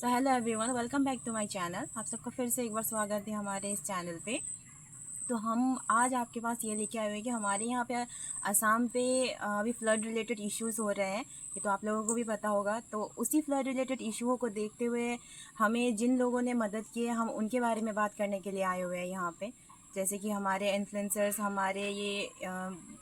So hello everyone, welcome back to my channel. आप सबका फिर से एक बार स्वागत है हमारे इस चैनल पे। तो हम आज आपके पास ये लेके आए हुए हैं कि हमारे यहाँ पे असम पे अभी फ्लड रिलेटेड इश्यूज हो रहे हैं। ये तो आप लोगों को भी पता होगा। तो उसी फ्लड रिलेटेड इशू को देखते हुए हमें जिन लोगों ने मदद की है, हम उनके बारे में बात करने के लिए आए हुए हैं यहाँ पे। जैसे कि हमारे इन्फ्लुएंसर्स, हमारे ये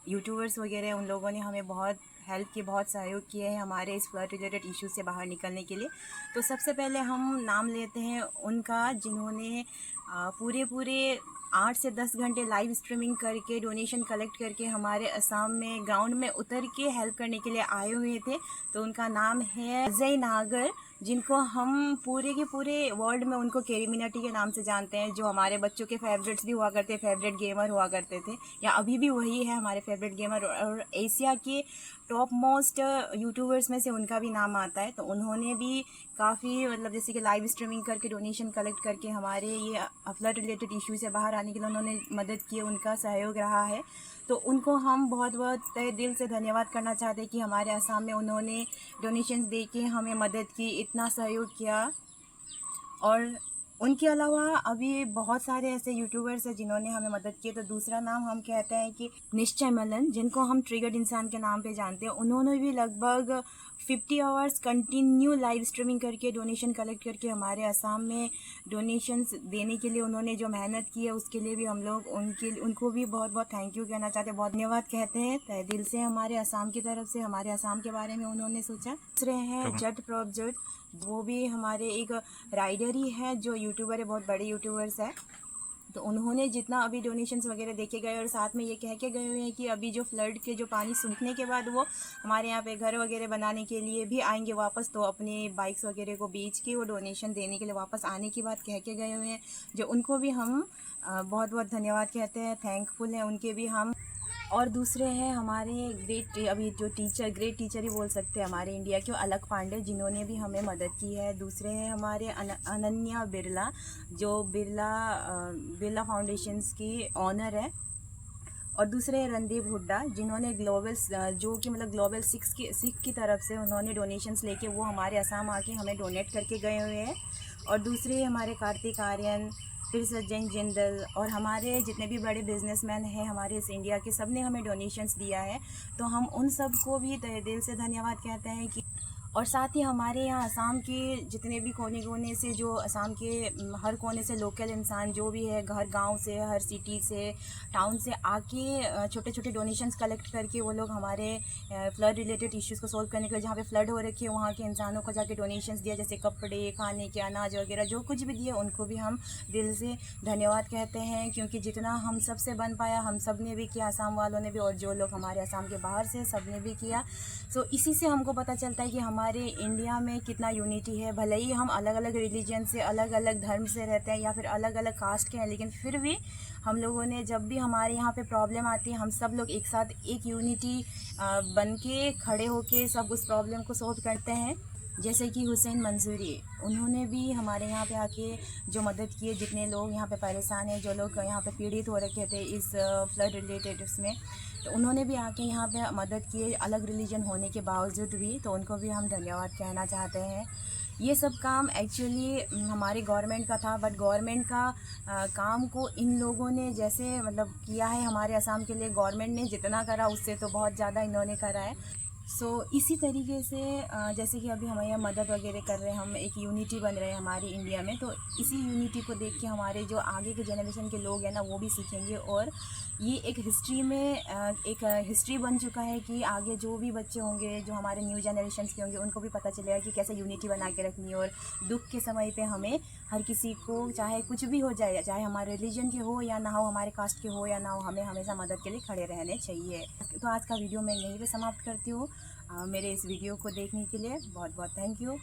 यूट्यूबर्स वगैरह, उन लोगों ने हमें बहुत हेल्प की, बहुत सहयोग किए हैं हमारे इस फ्लड रिलेटेड इशू से बाहर निकलने के लिए। तो सबसे पहले हम नाम लेते हैं उनका, जिन्होंने पूरे पूरे 8 से 10 घंटे लाइव स्ट्रीमिंग करके, डोनेशन कलेक्ट करके हमारे असम में ग्राउंड में उतर के हेल्प करने के लिए आए हुए थे। तो उनका नाम है अजय नागर, जिनको हम पूरे के पूरे वर्ल्ड में उनको कैरीमिनाटी के नाम से जानते हैं, जो हमारे बच्चों के फेवरेट्स भी हुआ करते, फेवरेट गेमर हुआ करते थे, या अभी भी वही है हमारे फेवरेट गेमर। और एशिया के टॉप मोस्ट यूट्यूबर्स में से उनका भी नाम आता है। तो उन्होंने भी काफ़ी जैसे कि लाइव स्ट्रीमिंग करके, डोनेशन कलेक्ट करके हमारे ये फ्लड रिलेटेड इशू से बाहर आने के लिए उन्होंने मदद की, उनका सहयोग रहा है। तो उनको हम बहुत बहुत तहे दिल से धन्यवाद करना चाहते हैं कि हमारे असम में उन्होंने डोनेशंस दे के हमें मदद की, इतना सहयोग किया। और उनके अलावा अभी बहुत सारे ऐसे यूट्यूबर्स हैं जिन्होंने हमें मदद की। तो दूसरा नाम हम कहते हैं कि निश्चय मलन, जिनको हम ट्रिगर्ड इंसान के नाम पे जानते हैं। उन्होंने भी लगभग 50 आवर्स कंटिन्यू लाइव स्ट्रीमिंग करके, डोनेशन कलेक्ट करके हमारे असम में डोनेशंस देने के लिए उन्होंने जो मेहनत की है, उसके लिए भी हम लोग उनको भी बहुत बहुत थैंक यू कहना चाहते हैं, बहुत धन्यवाद कहते हैं तहे दिल से हमारे असम की तरफ से। हमारे असम के बारे में उन्होंने सोचा। दूसरे हैं जट प्रभजोत, वो भी हमारे एक राइडर ही है, जो यूट्यूबर है, बहुत बड़े यूट्यूबर्स है। तो उन्होंने जितना अभी डोनेशंस वगैरह देके गए, और साथ में ये कह के गए हुए हैं कि अभी जो फ्लड के जो पानी सूखने के बाद वो हमारे यहाँ पे घर वगैरह बनाने के लिए भी आएंगे वापस। तो अपने बाइक्स वगैरह को बेच के वो डोनेशन देने के लिए वापस आने की बात कह के गए हुए हैं, जो उनको भी हम बहुत बहुत धन्यवाद कहते हैं, थैंकफुल हैं उनके भी हम। और दूसरे हैं हमारे अभी जो ग्रेट टीचर ही बोल सकते हैं हमारे इंडिया के, अलक पांडे, जिन्होंने भी हमें मदद की है। दूसरे हैं हमारे अनन्या बिरला, जो बिरला फाउंडेशंस की ऑनर है। और दूसरे हैं रणदीप हुड्डा, जिन्होंने ग्लोबल सिख की तरफ से उन्होंने डोनेशंस लेके वो हमारे असम आके हमें डोनेट करके गए हुए हैं। और दूसरे हमारे कार्तिक आर्यन, फिर सज्जन जिंदल, और हमारे जितने भी बड़े बिजनेसमैन हैं हमारे इस इंडिया के, सब ने हमें डोनेशंस दिया है। तो हम उन सब को भी तहे दिल से धन्यवाद कहते हैं कि। और साथ ही हमारे यहाँ असम के जितने भी कोने कोने से, जो असम के हर कोने से लोकल इंसान जो भी है, हर गांव से, हर सिटी से, टाउन से आके छोटे छोटे डोनेशंस कलेक्ट करके वो लोग हमारे फ्लड रिलेटेड इश्यूज़ को सोल्व करने के लिए, जहाँ पे फ्लड हो रखी है वहाँ के इंसानों को जाके डोनेशंस दिया, जैसे कपड़े, खाने के अनाज वगैरह जो कुछ भी दिए, उनको भी हम दिल से धन्यवाद कहते हैं। क्योंकि जितना हम सब से बन पाया, हम सब ने भी किया, असम वालों ने भी, और जो लोग हमारे असम के बाहर से, सब ने भी किया। सो इसी से हमको पता चलता है कि हमारे इंडिया में कितना यूनिटी है। भले ही हम अलग अलग रिलीजन से, अलग अलग धर्म से रहते हैं, या फिर अलग अलग कास्ट के हैं, लेकिन फिर भी हम लोगों ने, जब भी हमारे यहाँ पे प्रॉब्लम आती है, हम सब लोग एक साथ एक यूनिटी बन के खड़े होके सब उस प्रॉब्लम को सॉल्व करते हैं। जैसे कि हुसैन मंसूरी, उन्होंने भी हमारे यहाँ पे आके जो मदद की है, जितने लोग यहाँ पे परेशान हैं, जो लोग यहाँ पे पीड़ित हो रखे थे इस फ्लड रिलेटेड उसमें, तो उन्होंने भी आके यहाँ पे मदद की है, अलग रिलीजन होने के बावजूद भी। तो उनको भी हम धन्यवाद कहना चाहते हैं। ये सब काम एक्चुअली हमारी गवर्नमेंट का था, बट गवर्नमेंट का काम को इन लोगों ने जैसे किया है हमारे असम के लिए, गवर्नमेंट ने जितना करा उससे तो बहुत ज़्यादा इन्होंने करा है। इसी तरीके से जैसे कि अभी हमारे यहाँ मदद वगैरह कर रहे हैं, हम एक यूनिटी बन रहे हैं हमारी इंडिया में। तो इसी यूनिटी को देख के हमारे जो आगे के जनरेशन के लोग हैं ना, वो भी सीखेंगे। और ये एक हिस्ट्री में एक हिस्ट्री बन चुका है कि आगे जो भी बच्चे होंगे, जो हमारे न्यू जनरेशन के होंगे, उनको भी पता चलेगा कि कैसे यूनिटी बना के रखनी है। और दुख के समय पे हमें हर किसी को, चाहे कुछ भी हो जाए, चाहे हमारे रिलीजन के हो या ना हो, हमारे कास्ट के हो या ना हो, हमें हमेशा मदद के लिए खड़े रहने चाहिए। तो आज का वीडियो मैं यहीं पे समाप्त करती हूँ। मेरे इस वीडियो को देखने के लिए बहुत बहुत थैंक यू।